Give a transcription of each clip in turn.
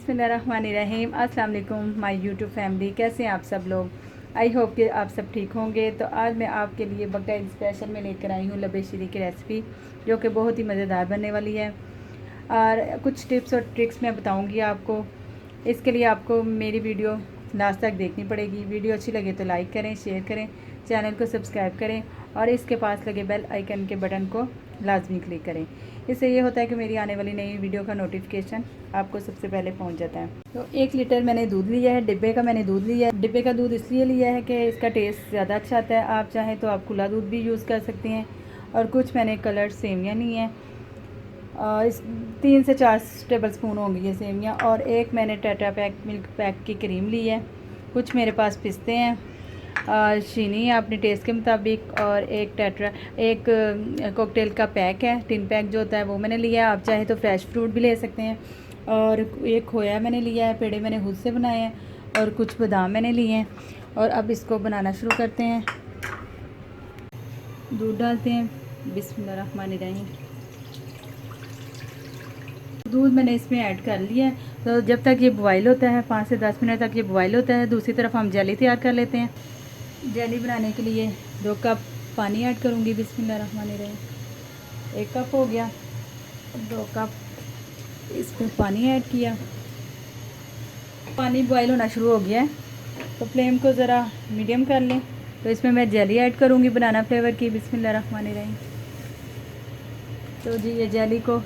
बिस्मिल्लाहिर्रहमानिर्रहीम। अस्सलाम वालेकुम माय यूट्यूब फैमिली, कैसे हैं आप सब लोग। आई होप कि आप सब ठीक होंगे। तो आज मैं आपके लिए बकरा स्पेशल में लेकर आई हूँ लबे शीरी की रेसिपी, जो कि बहुत ही मज़ेदार बनने वाली है। और कुछ टिप्स और ट्रिक्स मैं बताऊँगी आपको। इसके लिए आपको मेरी वीडियो लास्ट तक देखनी पड़ेगी। वीडियो अच्छी लगे तो लाइक करें, शेयर करें, चैनल को सब्सक्राइब करें और इसके पास लगे बेल आइकन के बटन को लाजमी क्लिक करें। इससे ये होता है कि मेरी आने वाली नई वीडियो का नोटिफिकेशन आपको सबसे पहले पहुंच जाता है। तो 1 लीटर मैंने दूध लिया है, डिब्बे का मैंने दूध लिया है। डिब्बे का दूध इसलिए लिया है कि इसका टेस्ट ज़्यादा अच्छा आता है। आप चाहें तो आप खुला दूध भी यूज़ कर सकते हैं। और कुछ मैंने कलर सेवियाँ ली हैं, और इस 3 से 4 टेबल स्पून होंगी ये सेवियाँ। और एक मैंने टेट्रा पैक मिल्क पैक की क्रीम ली है। कुछ मेरे पास पिस्ते हैं, चीनी है अपने टेस्ट के मुताबिक, और एक कॉकटेल का पैक है, टिन पैक जो होता है वो मैंने लिया है। आप चाहे तो फ्रेश फ्रूट भी ले सकते हैं। और एक खोया मैंने लिया है, पेड़े मैंने खुद से बनाए हैं, और कुछ बादाम मैंने लिए हैं। और अब इसको बनाना शुरू करते हैं। दूध डालते हैं, बिस्मिल्लाहिर्रहमानिर्रहीम। दूध मैंने इसमें ऐड कर लिया है। तो जब तक ये बॉयल होता है, 5 से 10 मिनट तक ये बॉयल होता है, दूसरी तरफ हम जेली तैयार कर लेते हैं। जेली बनाने के लिए 2 कप पानी ऐड करूँगी, बिस्मिल्लाहिर्रहमानिर्रहीम। 1 कप हो गया, 2 कप इसमें पानी ऐड किया। पानी बॉयल होना शुरू हो गया है, तो फ्लेम को ज़रा मीडियम कर लें। तो इसमें मैं जेली ऐड करूँगी बनाना फ्लेवर की, बिस्मिल्लाहिर्रहमानिर्रहीम। तो जी ये जेली को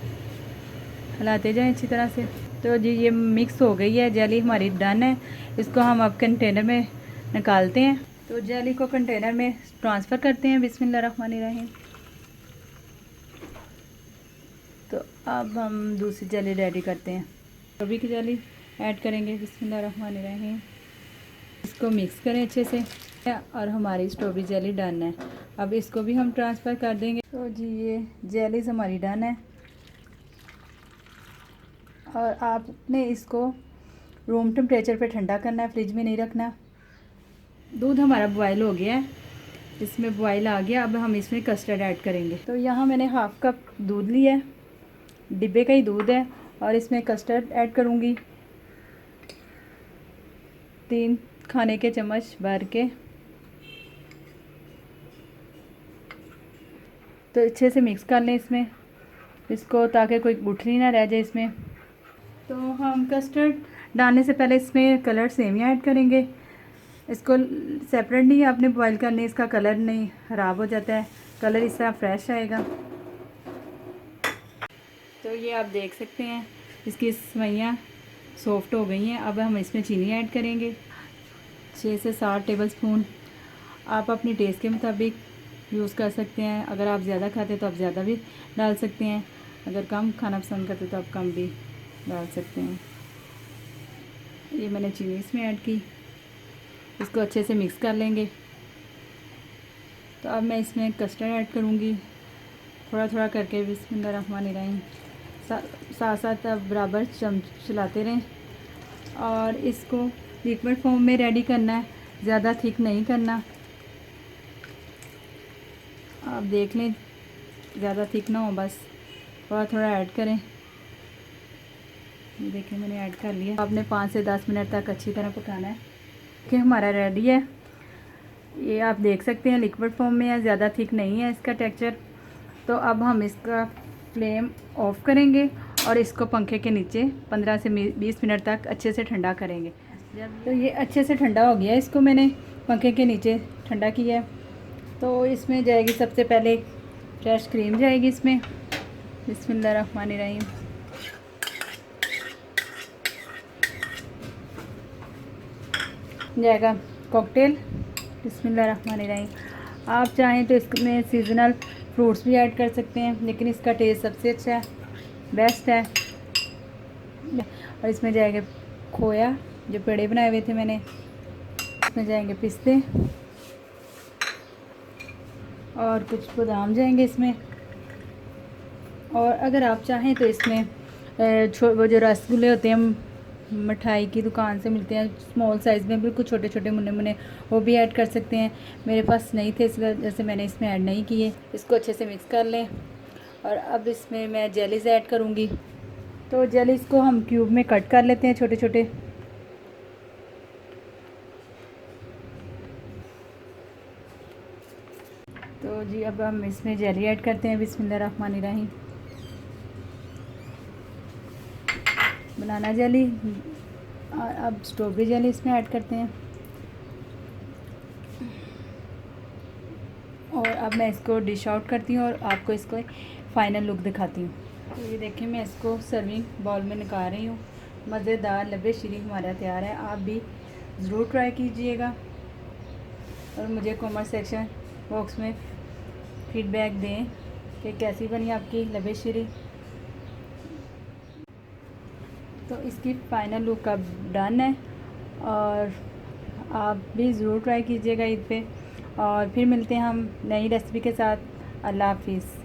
हिलाते जाएं अच्छी तरह से। तो जी ये मिक्स हो गई है, जेली हमारी डन है। इसको हम अब कंटेनर में निकालते हैं। तो जेली को कंटेनर में ट्रांसफ़र करते हैं, बिस्मिल्लाहिर्रहमानिर्रहीम। तो अब हम दूसरी जेली रेडी करते हैं। स्ट्रॉबेरी की जेली ऐड करेंगे, बिस्मिल्लाहिर्रहमानिर्रहीम। इसको मिक्स करें अच्छे से, और हमारी स्ट्रॉबेरी जेली डन है। अब इसको भी हम ट्रांसफ़र कर देंगे। तो जी ये जेलीज़ हमारी डन है, और आपने इसको रूम टेम्परेचर पे ठंडा करना है, फ्रिज में नहीं रखना। दूध हमारा बॉयल हो गया है, इसमें बॉयल आ गया। अब हम इसमें कस्टर्ड ऐड करेंगे। तो यहाँ मैंने हाफ़ कप दूध लिया है, डिब्बे का ही दूध है, और इसमें कस्टर्ड ऐड करूँगी 3 खाने के चम्मच भर के। तो अच्छे से मिक्स कर लें इसको, ताकि कोई गुठली ना रह जाए इसमें। तो हम कस्टर्ड डालने से पहले इसमें कलर सेवियाँ ऐड करेंगे। इसको सेपरेट नहीं आपने बॉईल करनी, इसका कलर नहीं ख़राब हो जाता है, कलर इस तरह फ्रेश आएगा। तो ये आप देख सकते हैं इसकी सेवइयाँ सॉफ्ट हो गई हैं। अब हम इसमें चीनी ऐड करेंगे, 6 से 7 टेबल स्पून। आप अपनी टेस्ट के मुताबिक यूज़ कर सकते हैं। अगर आप ज़्यादा खाते तो आप ज़्यादा भी डाल सकते हैं, अगर कम खाना पसंद करते तो आप कम भी डाल सकते हैं। ये मैंने चीनी इसमें ऐड की, इसको अच्छे से मिक्स कर लेंगे। तो अब मैं इसमें कस्टर्ड ऐड करूँगी, थोड़ा थोड़ा करके, बिस्मिल्लाहिर्रहमानिर्रहीम। साथ साथ अब बराबर चलाते रहें, और इसको लिक्विड फॉर्म में रेडी करना है, ज़्यादा थिक नहीं करना। आप देख लें ज़्यादा थिक ना हो, बस थोड़ा थोड़ा ऐड करें। ये देखिए मैंने ऐड कर लिया। आपने 5 से 10 मिनट तक अच्छी तरह पकाना है कि हमारा रेडी है। ये आप देख सकते हैं लिक्विड फॉर्म में है, ज़्यादा थिक नहीं है इसका टेक्सचर। तो अब हम इसका फ्लेम ऑफ करेंगे और इसको पंखे के नीचे 15 से 20 मिनट तक अच्छे से ठंडा करेंगे। तो ये अच्छे से ठंडा हो गया, इसको मैंने पंखे के नीचे ठंडा किया है। तो इसमें जाएगी सबसे पहले फ्रेश क्रीम जाएगी इसमें, बिस्मिल्लाहिर्रहमानिर्रहीम। जाएगा कॉकटेल, बिस्मिल्लाहिर्रहमानिर्रहीम। आप चाहें तो इसमें सीज़नल फ्रूट्स भी ऐड कर सकते हैं, लेकिन इसका टेस्ट सबसे अच्छा है, बेस्ट है। और इसमें जाएगा खोया, जो पेड़े बनाए हुए थे मैंने। इसमें जाएंगे पिस्ते, और कुछ बादाम जाएंगे इसमें। और अगर आप चाहें तो इसमें वो जो रसगुल्ले होते हैं मिठाई की दुकान से मिलते हैं, स्मॉल साइज़ में बिल्कुल छोटे छोटे मुन्ने मुन्ने, वो भी ऐड कर सकते हैं। मेरे पास नहीं थे, इस वजह से मैंने इसमें ऐड नहीं किए। इसको अच्छे से मिक्स कर लें, और अब इसमें मैं जेलीज़ ऐड करूँगी। तो जेली इसको हम क्यूब में कट कर लेते हैं छोटे छोटे। तो जी अब हम इसमें जेली ऐड करते हैं। बिस्मिल्लाहिर्रहमानिर्रहीम। बनाना जेली और अब स्ट्रॉबेरी जेली इसमें ऐड करते हैं। और अब मैं इसको डिश आउट करती हूँ और आपको इसको फाइनल लुक दिखाती हूँ। तो ये देखिए मैं इसको सर्विंग बाउल में निकाल रही हूँ। मज़ेदार लबे शीरी हमारा तैयार है। आप भी ज़रूर ट्राई कीजिएगा और मुझे कमेंट सेक्शन बॉक्स में फीडबैक दें कि कैसी बनी आपकी लबे शीरी। तो इसकी फाइनल लुक अब डन है और आप भी ज़रूर ट्राई कीजिएगा ईद पे। और फिर मिलते हैं हम नई रेसिपी के साथ। अल्लाह हाफिज़।